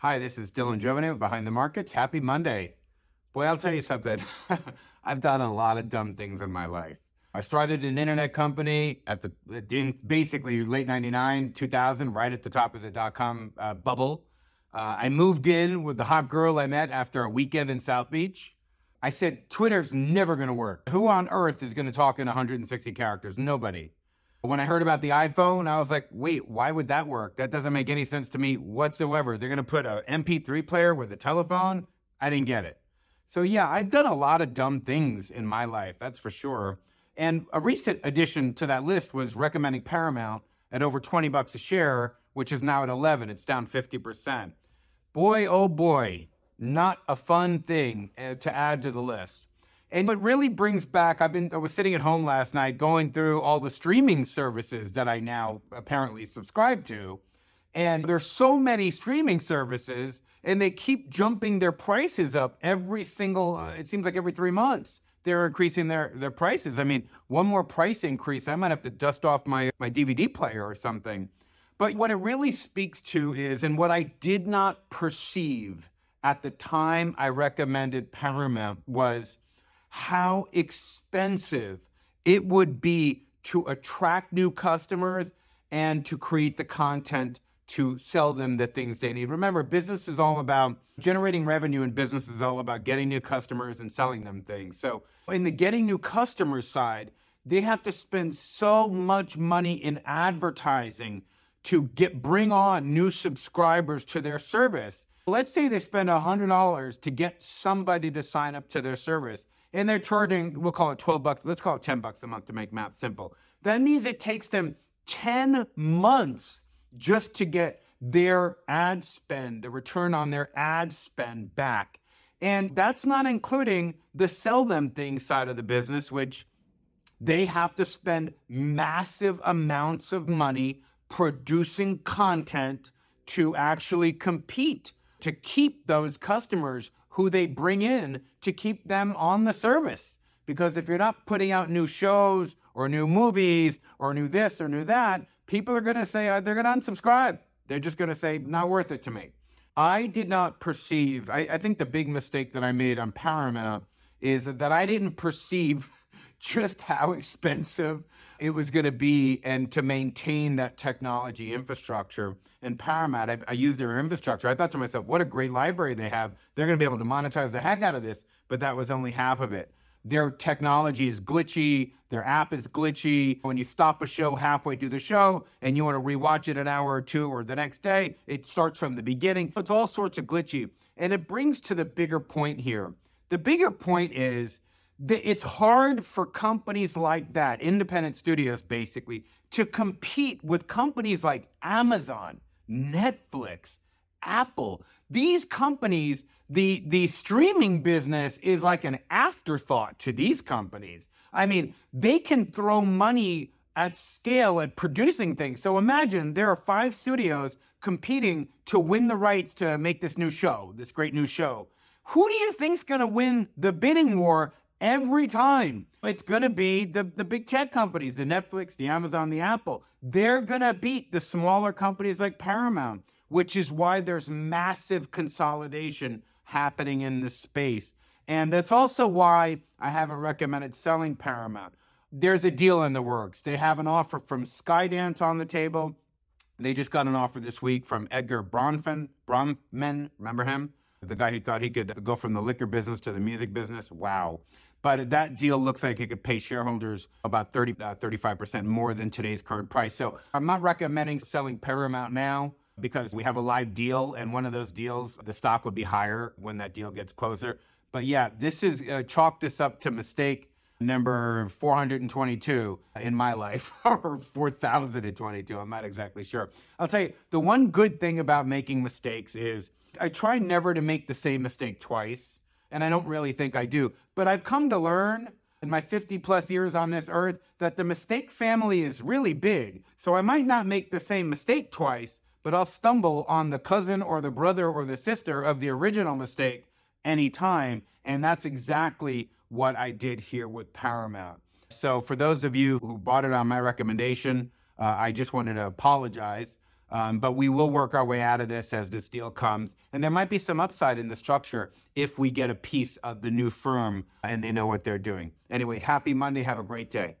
Hi, this is Dylan Jovine with Behind the Markets. Happy Monday. Boy, I'll tell you something. I've done a lot of dumb things in my life. I started an internet company in basically late 99, 2000, right at the top of the dot-com bubble. I moved in with the hot girl I met after a weekend in South Beach. I said, Twitter's never going to work. Who on earth is going to talk in 160 characters? Nobody. When I heard about the iPhone, I was like, wait, why would that work? That doesn't make any sense to me whatsoever. They're going to put an MP3 player with a telephone? I didn't get it. So yeah, I've done a lot of dumb things in my life, that's for sure. And a recent addition to that list was recommending Paramount at over 20 bucks a share, which is now at 11. It's down 50%. Boy, oh boy, not a fun thing to add to the list. And what really brings back, I was sitting at home last night going through all the streaming services that I now apparently subscribe to. And there's so many streaming services, and they keep jumping their prices up every single, it seems like every 3 months. They're increasing their prices. I mean, one more price increase, I might have to dust off my DVD player or something. But what it really speaks to is, and what I did not perceive at the time I recommended Paramount, was how expensive it would be to attract new customers and to create the content to sell them the things they need. Remember, business is all about generating revenue, and business is all about getting new customers and selling them things. So in the getting new customers side, they have to spend so much money in advertising to bring on new subscribers to their service. Let's say they spend $100 to get somebody to sign up to their service, and they're charging, we'll call it 12 bucks, let's call it 10 bucks a month to make math simple. That means it takes them 10 months just to get their ad spend, the return on their ad spend back. And that's not including the sell them things side of the business, which they have to spend massive amounts of money producing content to actually compete, to keep those customers who they bring in, to keep them on the service. Because if you're not putting out new shows or new movies or new this or new that, people are going to say, they're going to unsubscribe. They're just going to say, not worth it to me. I did not perceive, I think the big mistake that I made on Paramount is that I didn't perceive just how expensive it was going to be and to maintain that technology infrastructure. In Paramount, I used their infrastructure. I thought to myself, what a great library they have. They're going to be able to monetize the heck out of this, but that was only half of it. Their technology is glitchy. Their app is glitchy. When you stop a show halfway through the show and you want to rewatch it an hour or two or the next day, it starts from the beginning. It's all sorts of glitchy. And it brings to the bigger point here. The bigger point is that it's hard for companies like that, independent studios basically, to compete with companies like Amazon, Netflix, Apple. These companies, the streaming business is like an afterthought to these companies. I mean, they can throw money at scale at producing things. So imagine there are 5 studios competing to win the rights to make this new show, this great new show. Who do you think's going to win the bidding war every time? It's going to be the big tech companies, the Netflix, the Amazon, the Apple. They're going to beat the smaller companies like Paramount, which is why there's massive consolidation happening in this space. And that's also why I haven't recommended selling Paramount. There's a deal in the works. They have an offer from Skydance on the table. They just got an offer this week from Edgar Bronfman, remember him? The guy who thought he could go from the liquor business to the music business. Wow. But that deal looks like it could pay shareholders about 35% more than today's current price. So I'm not recommending selling Paramount now, because we have a live deal, and one of those deals, the stock would be higher when that deal gets closer. But yeah, this is, chalk this up to mistake number 422 in my life, or 4022, I'm not exactly sure. I'll tell you, the one good thing about making mistakes is I try never to make the same mistake twice, and I don't really think I do. But I've come to learn in my 50 plus years on this earth that the mistake family is really big. So I might not make the same mistake twice, but I'll stumble on the cousin or the brother or the sister of the original mistake anytime. And that's exactly what I did here with Paramount. So for those of you who bought it on my recommendation, I just wanted to apologize. But we will work our way out of this as this deal comes. And there might be some upside in the structure if we get a piece of the new firm and they know what they're doing. Anyway, happy Monday. Have a great day.